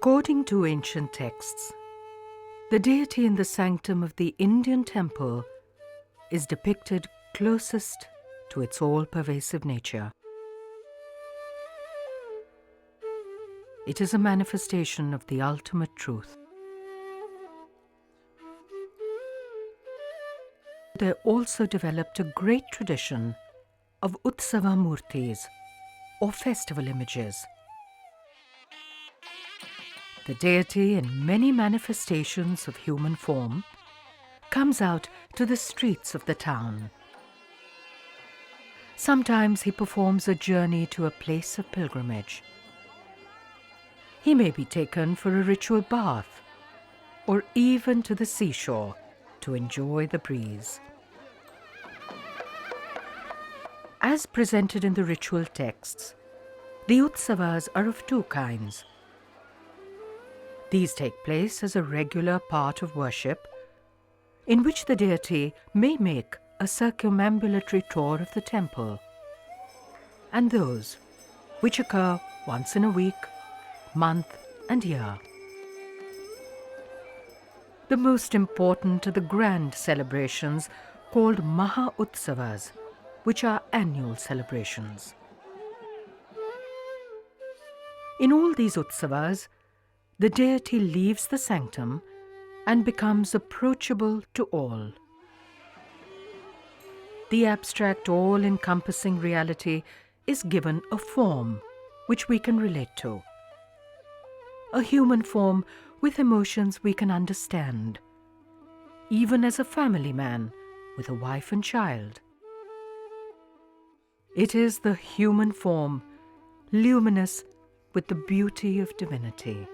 According to ancient texts, the deity in the sanctum of the Indian temple is depicted closest to its all-pervasive nature. It is a manifestation of the ultimate truth. There also developed a great tradition of uttsava murtis, or festival images. The deity, in many manifestations of human form, comes out to the streets of the town. Sometimes he performs a journey to a place of pilgrimage. He may be taken for a ritual bath, or even to the seashore to enjoy the breeze. As presented in the ritual texts, the utsavas are of two kinds. These take place as a regular part of worship, in which the deity may make a circumambulatory tour of the temple, and those which occur once in a week, month, and year. The most important are the grand celebrations called Maha Utsavas, which are annual celebrations. In all these utsavas, the deity leaves the sanctum and becomes approachable to all. The abstract, all-encompassing reality is given a form which we can relate to. A human form with emotions we can understand, even as a family man with a wife and child. It is the human form, luminous with the beauty of divinity.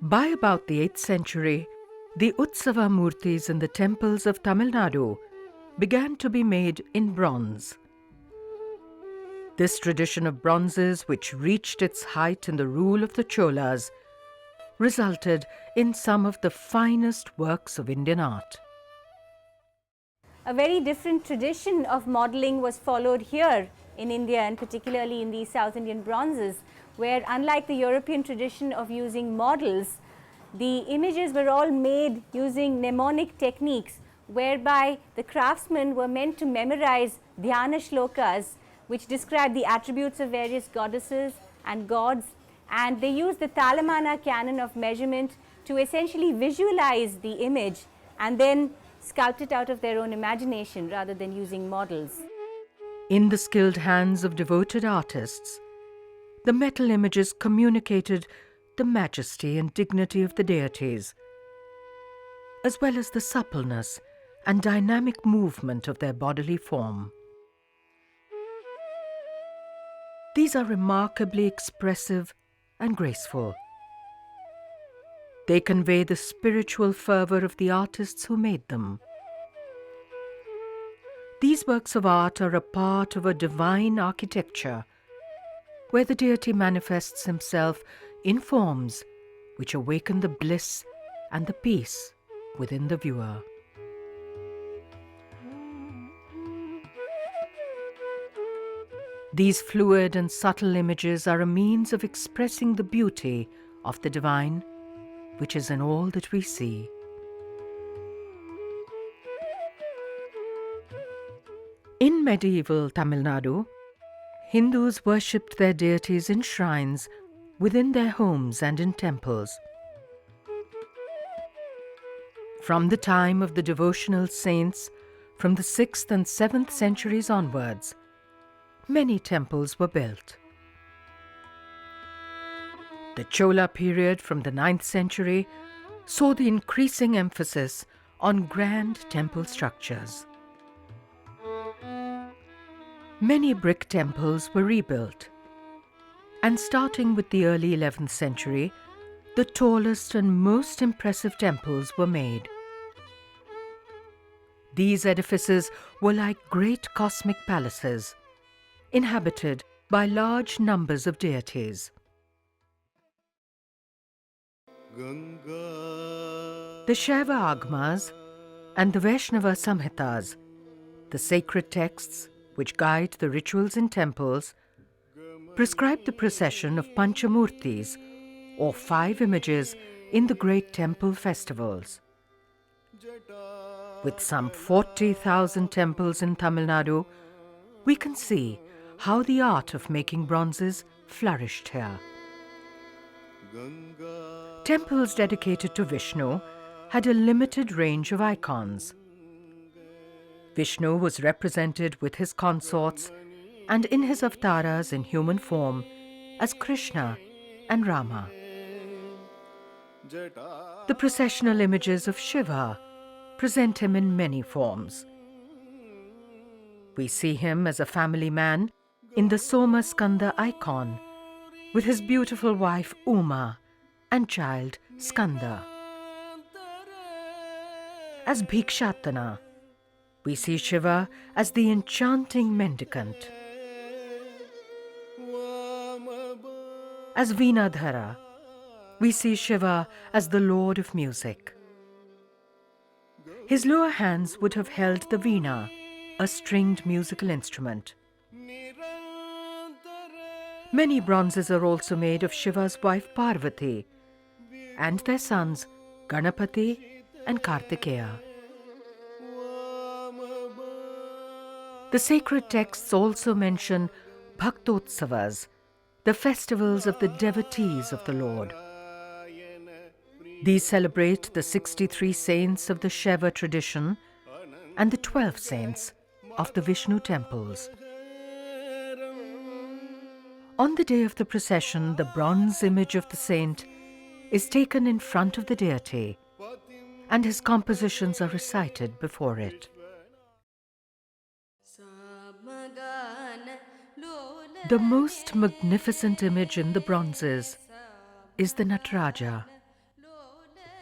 By about the 8th century, the utsava murtis in the temples of Tamilnadu began to be made in bronze. This tradition of bronzes, which reached its height in the rule of the Cholas, resulted in some of the finest works of Indian art. A very different tradition of modeling was followed here in India, and particularly in the South Indian bronzes, where unlike the European tradition of using models, the images were all made using mnemonic techniques, whereby the craftsmen were meant to memorize dhyana-shlokas, which describe the attributes of various goddesses and gods, and they used the Talamana canon of measurement to essentially visualize the image and then sculpt it out of their own imagination rather than using models. In the skilled hands of devoted artists, the metal images communicated the majesty and dignity of the deities, as well as the suppleness and dynamic movement of their bodily form. These are remarkably expressive and graceful. They convey the spiritual fervor of the artists who made them. These works of art are a part of a divine architecture, where the deity manifests himself in forms which awaken the bliss and the peace within the viewer. These fluid and subtle images are a means of expressing the beauty of the divine, which is in all that we see. In medieval Tamilnadu, Hindus worshipped their deities in shrines within their homes and in temples. From the time of the devotional saints, from the 6th and 7th centuries onwards, many temples were built. The Chola period from the 9th century saw the increasing emphasis on grand temple structures. Many brick temples were rebuilt, and starting with the early 11th century, the tallest and most impressive temples were made. These edifices were like great cosmic palaces, inhabited by large numbers of deities. The Shaiva Agmas and the Vaishnava Samhitas, the sacred texts which guide the rituals in temples, prescribed the procession of Panchamurtis, or 5 images, in the great temple festivals. With some 40,000 temples in Tamilnadu, we can see how the art of making bronzes flourished here. Temples dedicated to Vishnu had a limited range of icons. Vishnu was represented with his consorts and in his avatars in human form as Krishna and Rama. The processional images of Shiva present him in many forms. We see him as a family man in the Soma Skanda icon, with his beautiful wife Uma and child Skanda. As Bhikshatana, we see Shiva as the enchanting mendicant. As Veenadhara, we see Shiva as the lord of music. His lower hands would have held the veena, a stringed musical instrument. Many bronzes are also made of Shiva's wife Parvati and their sons Ganapati and Kartikeya. The sacred texts also mention Bhaktotsavas, the festivals of the devotees of the Lord. These celebrate the 63 saints of the Shaiva tradition and the 12 saints of the Vishnu temples. On the day of the procession, the bronze image of the saint is taken in front of the deity, and his compositions are recited before it. The most magnificent image in the bronzes is the Nataraja,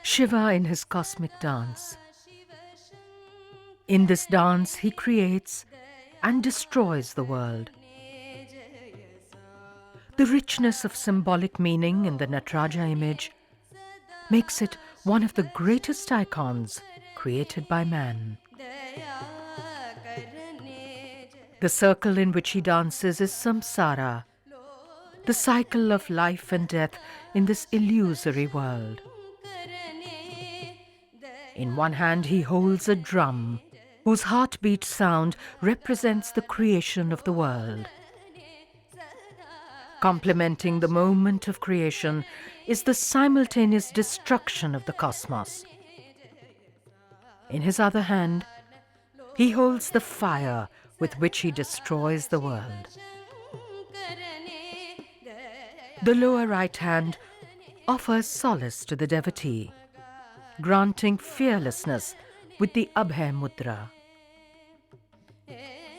Shiva in his cosmic dance. In this dance, he creates and destroys the world. The richness of symbolic meaning in the Nataraja image makes it one of the greatest icons created by man. The circle in which he dances is samsara, the cycle of life and death in this illusory world. In one hand he holds a drum, whose heartbeat sound represents the creation of the world. Complementing the moment of creation is the simultaneous destruction of the cosmos. In his other hand, he holds the fire with which he destroys the world. The lower right hand offers solace to the devotee, granting fearlessness with the Abhay Mudra.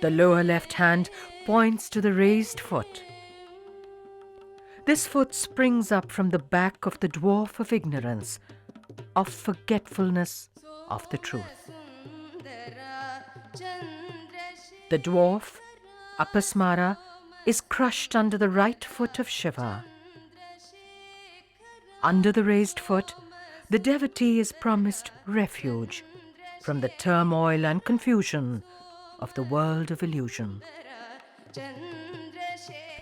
The lower left hand points to the raised foot. This foot springs up from the back of the dwarf of ignorance, of forgetfulness of the truth. The dwarf, Apasmara, is crushed under the right foot of Shiva. Under the raised foot, the devotee is promised refuge from the turmoil and confusion of the world of illusion.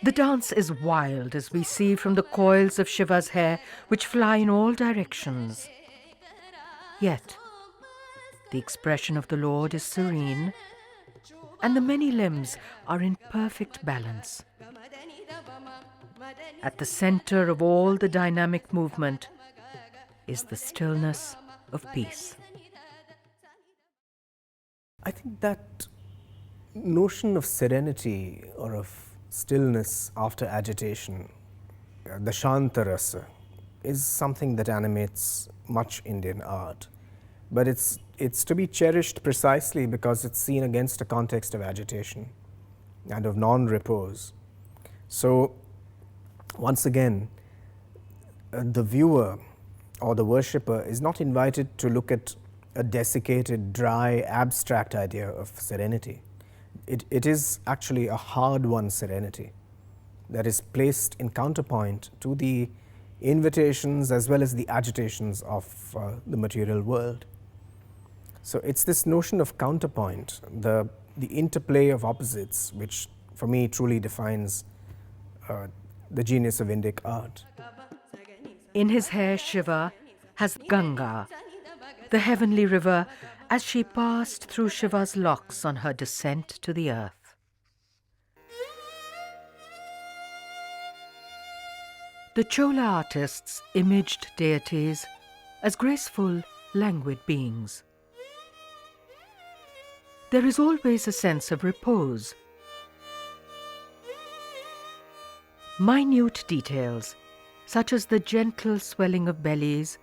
The dance is wild, as we see from the coils of Shiva's hair which fly in all directions. Yet, the expression of the Lord is serene, and the many limbs are in perfect balance. At the center of all the dynamic movement is the stillness of peace. I think that notion of serenity or of stillness after agitation, the Shantarasa, is something that animates much Indian art. But it's to be cherished precisely because it's seen against a context of agitation and of non-repose. So, once again, the viewer or the worshipper is not invited to look at a desiccated, dry, abstract idea of serenity. It is actually a hard-won serenity that is placed in counterpoint to the invitations as well as the agitations of the material world. So it's this notion of counterpoint, the interplay of opposites, which for me truly defines the genius of Indic art. In his hair, Shiva has Ganga, the heavenly river, as she passed through Shiva's locks on her descent to the earth. The Chola artists imaged deities as graceful, languid beings. There is always a sense of repose. Minute details, such as the gentle swelling of bellies,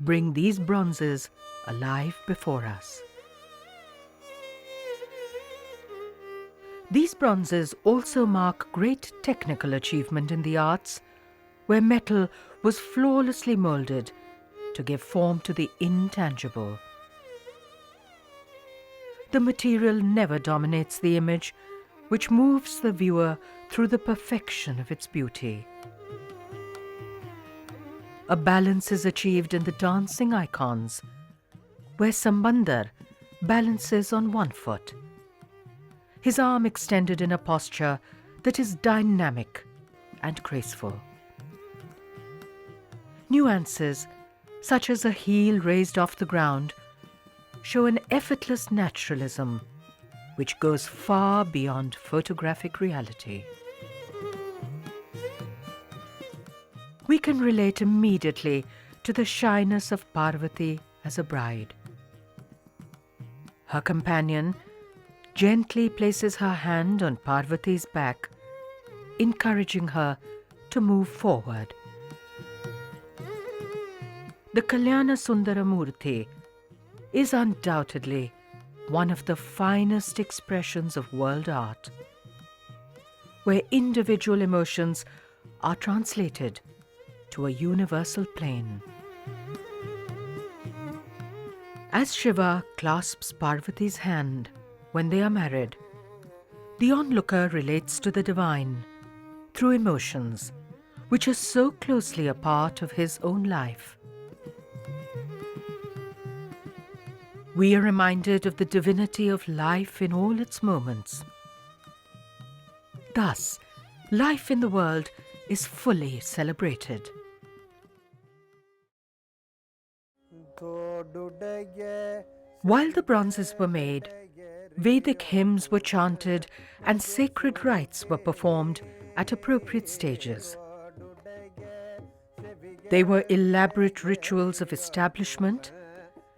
bring these bronzes alive before us. These bronzes also mark great technical achievement in the arts, where metal was flawlessly molded to give form to the intangible. The material never dominates the image, which moves the viewer through the perfection of its beauty. A balance is achieved in the dancing icons, where Sambandar balances on one foot, his arm extended in a posture that is dynamic and graceful. Nuances, such as a heel raised off the ground, show an effortless naturalism which goes far beyond photographic reality. We can relate immediately to the shyness of Parvati as a bride. Her companion gently places her hand on Parvati's back, encouraging her to move forward. The Kalyana Sundara Murti is undoubtedly one of the finest expressions of world art, where individual emotions are translated to a universal plane. As Shiva clasps Parvati's hand when they are married, the onlooker relates to the divine through emotions which are so closely a part of his own life. We are reminded of the divinity of life in all its moments. Thus, life in the world is fully celebrated. While the bronzes were made, Vedic hymns were chanted and sacred rites were performed at appropriate stages. They were elaborate rituals of establishment,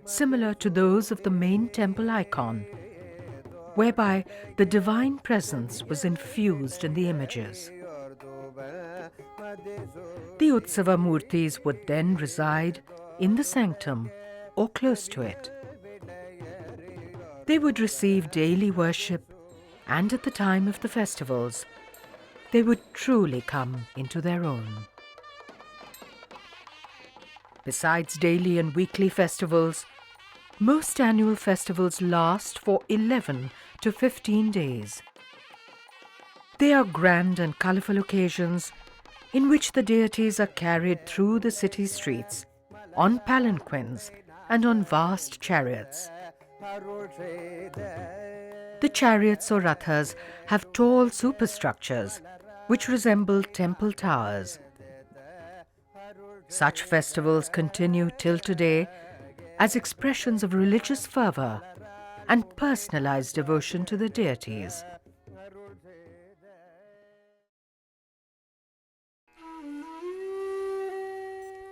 similar to those of the main temple icon, whereby the divine presence was infused in the images. The uttsava murtis would then reside in the sanctum or close to it. They would receive daily worship, and at the time of the festivals, they would truly come into their own. Besides daily and weekly festivals, most annual festivals last for 11 to 15 days. They are grand and colourful occasions in which the deities are carried through the city streets, on palanquins and on vast chariots. The chariots or rathas have tall superstructures which resemble temple towers. Such festivals continue till today as expressions of religious fervour and personalized devotion to the deities.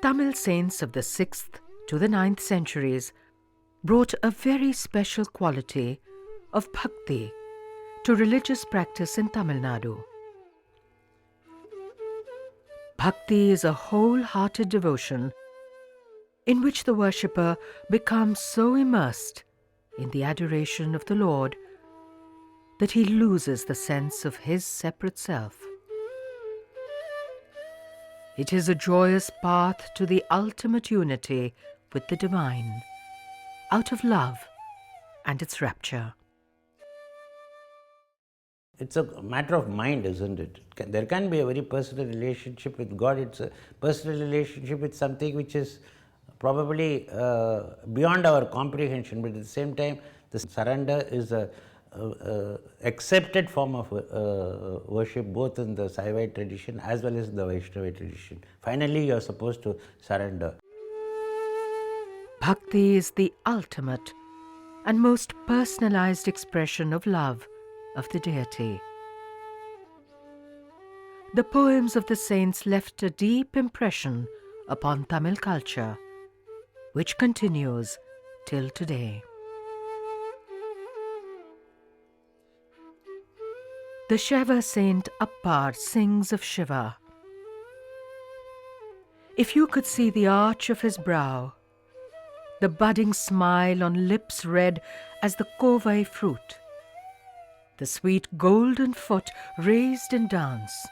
Tamil saints of the 6th to the 9th centuries brought a very special quality of bhakti to religious practice in Tamilnadu. Bhakti is a wholehearted devotion in which the worshipper becomes so immersed in the adoration of the Lord that he loses the sense of his separate self. It is a joyous path to the ultimate unity with the divine, out of love and its rapture. It's a matter of mind, isn't it? There can be a very personal relationship with God. It's a personal relationship with something which is probably beyond our comprehension, but at the same time, the surrender is a accepted form of worship both in the Saivite tradition as well as the Vaishnava tradition. Finally, you are supposed to surrender. Bhakti is the ultimate and most personalized expression of love of the deity. The poems of the saints left a deep impression upon Tamil culture, which continues till today. The Shaiva saint Appar sings of Shiva. If you could see the arch of his brow, the budding smile on lips red as the kovai fruit, the sweet golden foot raised in dance,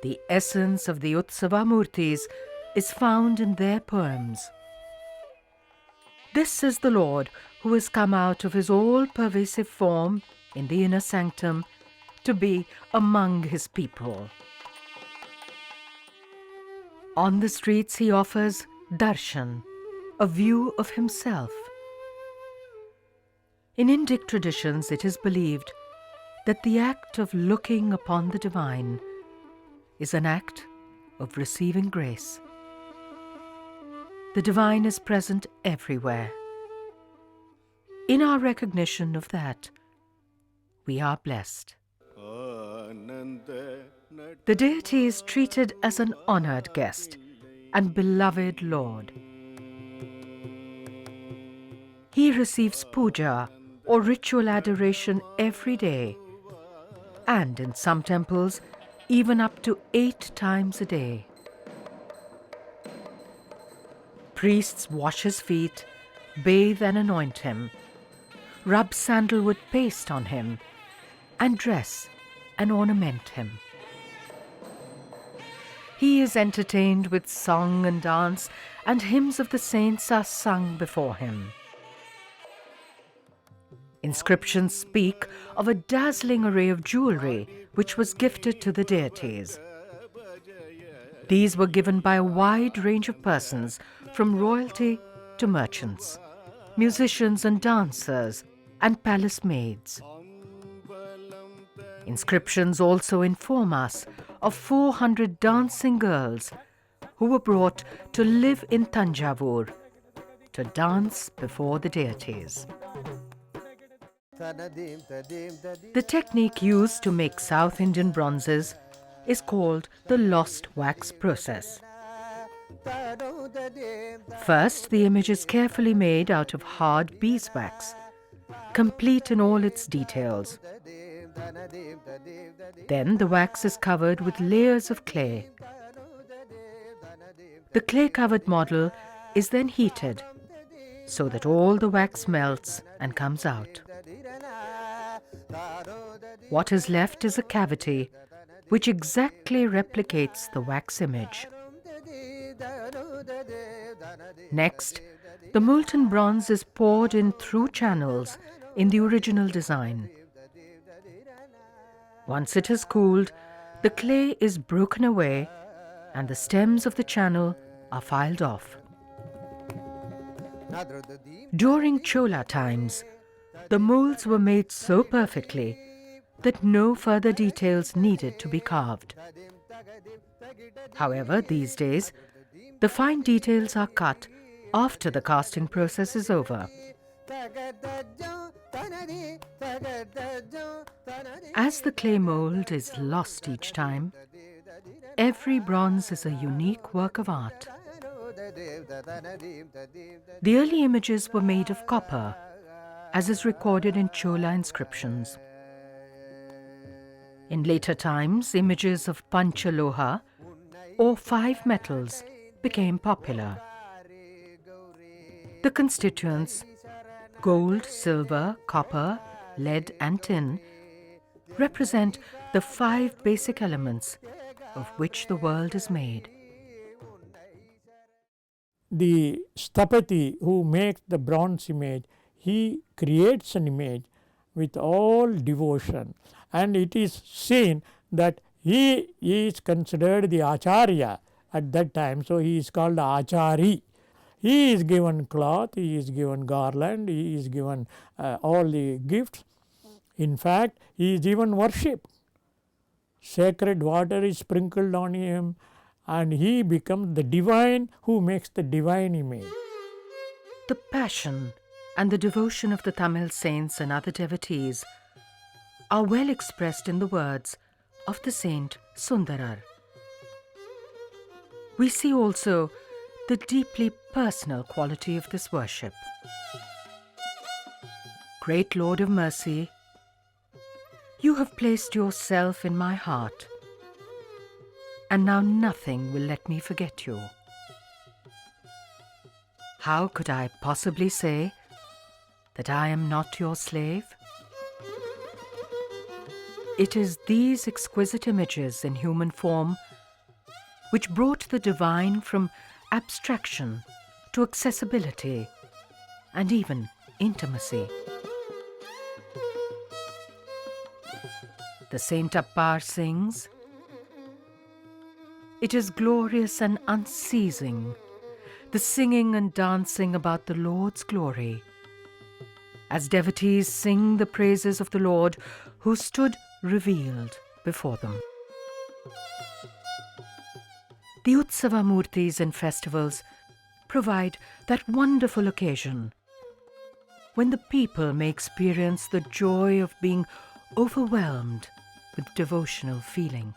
the essence of the uttsava murtis is found in their poems. This is the Lord who has come out of his all-pervasive form in the inner sanctum to be among his people. On the streets he offers Darshan, a view of himself. In Indic traditions it is believed that the act of looking upon the divine is an act of receiving grace. The divine is present everywhere. In our recognition of that, we are blessed. The deity is treated as an honored guest and beloved Lord. He receives puja or ritual adoration every day, and in some temples, even up to 8 times a day. Priests wash his feet, bathe and anoint him, rub sandalwood paste on him, and dress and ornament him. He is entertained with song and dance, and hymns of the saints are sung before him. Inscriptions speak of a dazzling array of jewelry which was gifted to the deities. These were given by a wide range of persons, from royalty to merchants, musicians and dancers, and palace maids. Inscriptions also inform us of 400 dancing girls who were brought to live in Tanjavur to dance before the deities. The technique used to make South Indian bronzes is called the lost wax process. First, the image is carefully made out of hard beeswax, complete in all its details. Then the wax is covered with layers of clay. The clay-covered model is then heated so that all the wax melts and comes out. What is left is a cavity which exactly replicates the wax image. Next, the molten bronze is poured in through channels in the original design. Once it has cooled, the clay is broken away and the stems of the channel are filed off. During Chola times, the molds were made so perfectly that no further details needed to be carved. However, these days, the fine details are cut after the casting process is over. As the clay mold is lost each time, every bronze is a unique work of art. The early images were made of copper, as is recorded in Chola inscriptions. In later times, images of Panchaloha, or 5 metals, became popular. The constituents, gold, silver, copper, lead and tin, represent the 5 basic elements of which the world is made. The Sthapati who makes the bronze image, he creates an image with all devotion, and it is seen that he is considered the Acharya at that time, so he is called Achari. He is given cloth, he is given garland, he is given all the gifts. In fact, he is even worshipped. Sacred water is sprinkled on him, and he becomes the divine who makes the divine image. The passion and the devotion of the Tamil saints and other devotees are well expressed in the words of the saint Sundarar. We see also the deeply personal quality of this worship. Great Lord of Mercy, you have placed yourself in my heart, and now nothing will let me forget you. How could I possibly say that I am not your slave? It is these exquisite images in human form which brought the divine from abstraction to accessibility and even intimacy. The Saint Appar sings, "It is glorious and unceasing, the singing and dancing about the Lord's glory, as devotees sing the praises of the Lord who stood revealed before them." The utsava murtis and festivals provide that wonderful occasion when the people may experience the joy of being overwhelmed with devotional feeling.